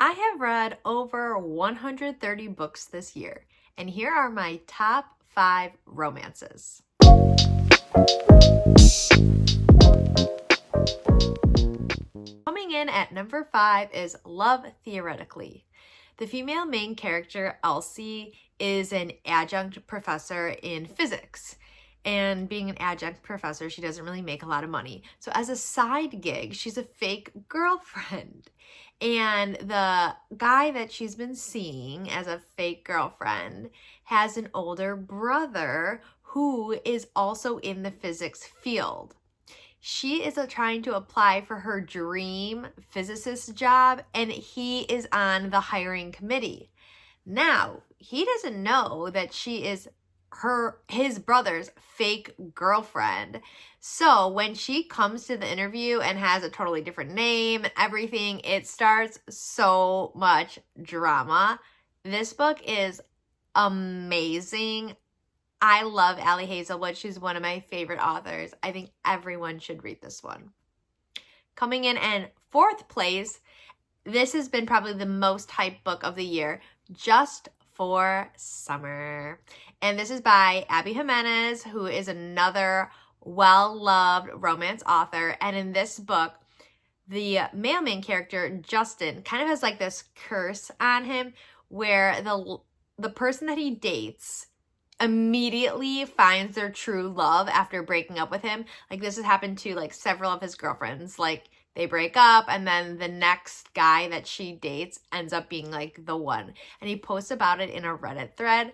I have read over 130 books this year, and here are my top 5 romances. Coming in at number 5 is LoveTheoretically. The female main character, Elsie, is an adjunct professor in physics. And being an adjunct professor, she doesn't really make a lot of money. So as a side gig, she's a fake girlfriend. And the guy that she's been seeing as a fake girlfriend has an older brother who is also in the physics field. She is trying to apply for her dream physicist job, and he is on the hiring committee. Now, he doesn't know that she is his brother's fake girlfriend. So when she comes to the interview and has a totally different name and everything, it starts so much drama. This book is amazing. I love Allie Hazelwood. She's one of my favorite authors. I think everyone should read this one. Coming in 4th place, this has been probably the most hyped book of the year, Just for Summer. And this is by Abby Jimenez, who is another well-loved romance author. And in this book, the male main character, Justin, kind of has like this curse on him where the person that he dates immediately finds their true love after breaking up with him. Like this has happened to like several of his girlfriends. Like they break up and then the next guy that she dates ends up being like the one. And he posts about it in a Reddit thread.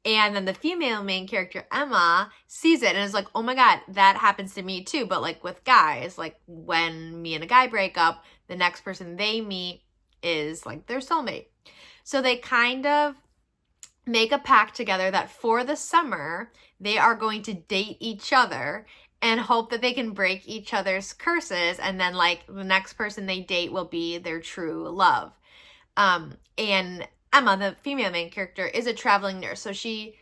And then the female main character, Emma, sees it and is like, oh my God, that happens to me too. But like with guys, like when me and a guy break up, the next person they meet is like their soulmate. So they kind of make a pact together that for the summer, they are going to date each other and hope that they can break each other's curses. And then like the next person they date will be their true love. And Emma, the female main character, is a traveling nurse. So she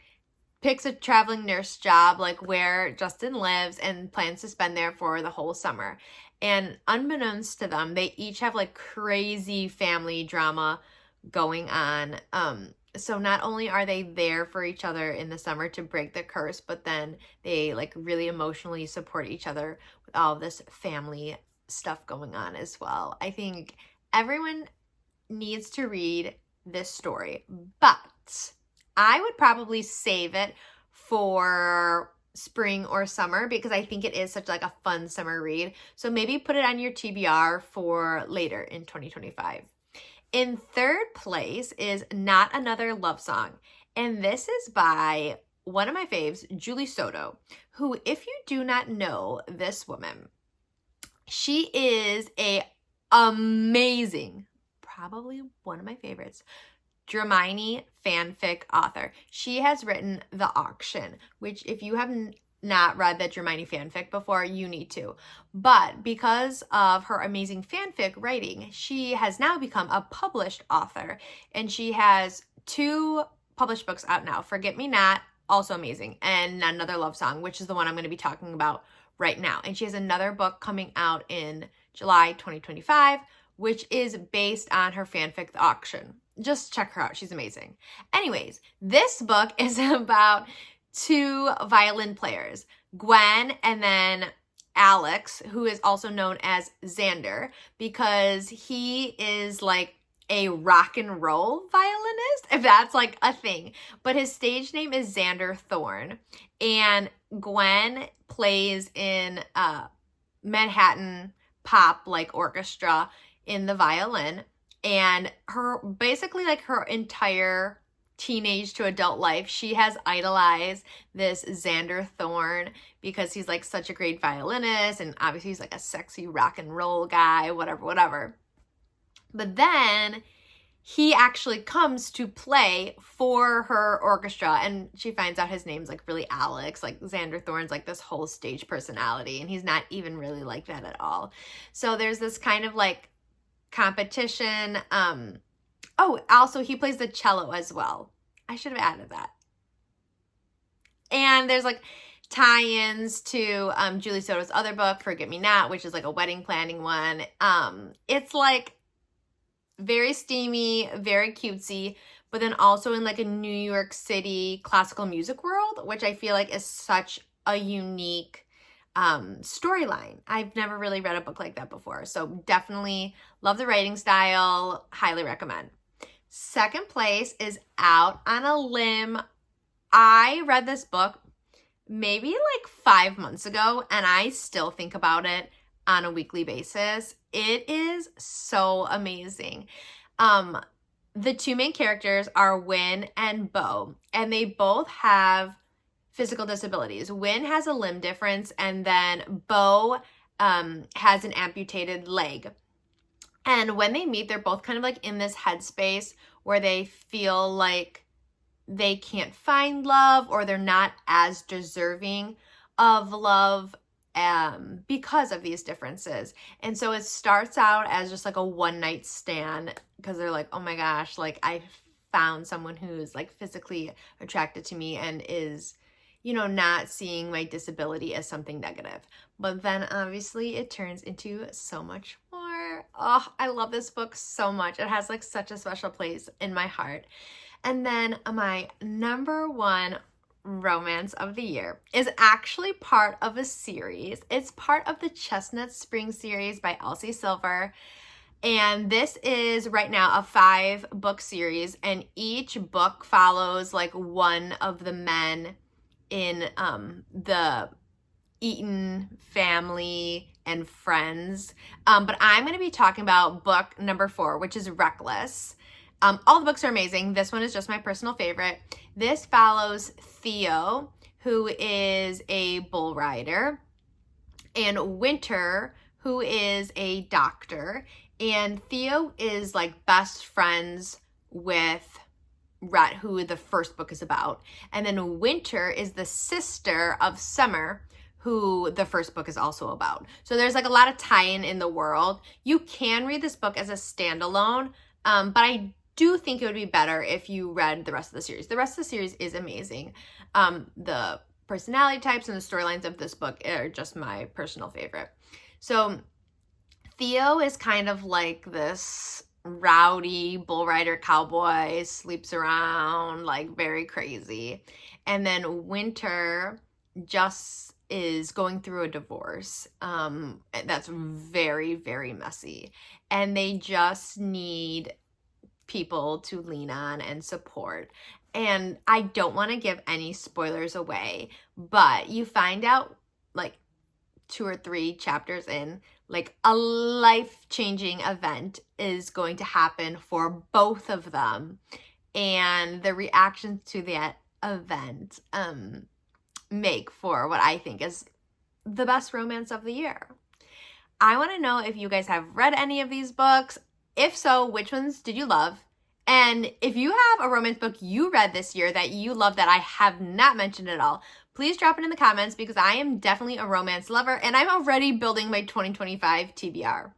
picks a traveling nurse job like where Justin lives and plans to spend there for the whole summer. And unbeknownst to them, they each have like crazy family drama going on. So not only are they there for each other in the summer to break the curse, but then they like really emotionally support each other with all of this family stuff going on as well. I think everyone needs to read this story, but I would probably save it for spring or summer because I think it is such like a fun summer read. So maybe put it on your TBR for later in 2025. In 3rd place is Not Another Love Song. And this is by one of my faves, Julie Soto, who, if you do not know this woman, she is a amazing, probably one of my favorites, Dramini fanfic author. She has written The Auction, which if you have not read that Dramini fanfic before, you need to. But because of her amazing fanfic writing, she has now become a published author. And she has 2 published books out now. Forget Me Not, also amazing. And Not Another Love Song, which is the one I'm going to be talking about right now. And she has another book coming out in July 2025, which is based on her fanfic, The Auction. Just check her out. She's amazing. Anyways, this book is about 2 violin players, Gwen and then Alex, who is also known as Xander because he is like a rock and roll violinist, if that's like a thing. But his stage name is Xander Thorne. And Gwen plays in Manhattan pop like orchestra in the violin. And basically like her entire teenage to adult life, she has idolized this Xander Thorne because he's like such a great violinist and obviously he's like a sexy rock and roll guy, whatever. But then he actually comes to play for her orchestra and she finds out his name's like really Alex, like Xander Thorne's like this whole stage personality and he's not even really like that at all. So there's this kind of like competition. Oh, also he plays the cello as well. I should have added that. And there's like tie-ins to Julie Soto's other book, Forget Me Not, which is like a wedding planning one. It's like very steamy, very cutesy, but then also in like a New York City classical music world, which I feel like is such a unique storyline. I've never really read a book like that before. So definitely love the writing style, highly recommend. Second place is Out on a Limb. I read this book maybe like 5 months ago, and I still think about it on a weekly basis. It is so amazing. The two main characters are Win and Bo, and they both have physical disabilities. Win has a limb difference, and then Bo has an amputated leg. And when they meet, they're both kind of like in this headspace where they feel like they can't find love, or they're not as deserving of love because of these differences. And so it starts out as just like a one-night stand, because they're like, oh my gosh, like I found someone who's like physically attracted to me and is, you know, not seeing my disability as something negative. But then obviously it turns into so much more. Oh, I love this book so much. It has like such a special place in my heart. And then my number one romance of the year is actually part of a series. It's part of the Chestnut Spring series by Elsie Silver. And this is right now a 5-book series, and each book follows like one of the men in the Eaton family and friends. But I'm going to be talking about book number 4, which is Reckless. All the books are amazing. This one is just my personal favorite. This follows Theo, who is a bull rider, and Winter, who is a doctor. And Theo is like best friends with Rhett, who the first book is about. And then Winter is the sister of Summer, who the first book is also about. So there's like a lot of tie-in in the world. You can read this book as a standalone, but I do think it would be better if you read the rest of the series. The rest of the series is amazing. The personality types and the storylines of this book are just my personal favorite. So Theo is kind of like this rowdy bull rider cowboy, sleeps around, like very crazy. And then Winter just is going through a divorce that's very, very messy. And they just need people to lean on and support. And I don't want to give any spoilers away, but you find out like 2 or 3 chapters in, like a life-changing event is going to happen for both of them. And the reactions to that event make for what I think is the best romance of the year. I want to know if you guys have read any of these books. If so, which ones did you love? And if you have a romance book you read this year that you love that I have not mentioned at all, please drop it in the comments, because I am definitely a romance lover and I'm already building my 2025 TBR.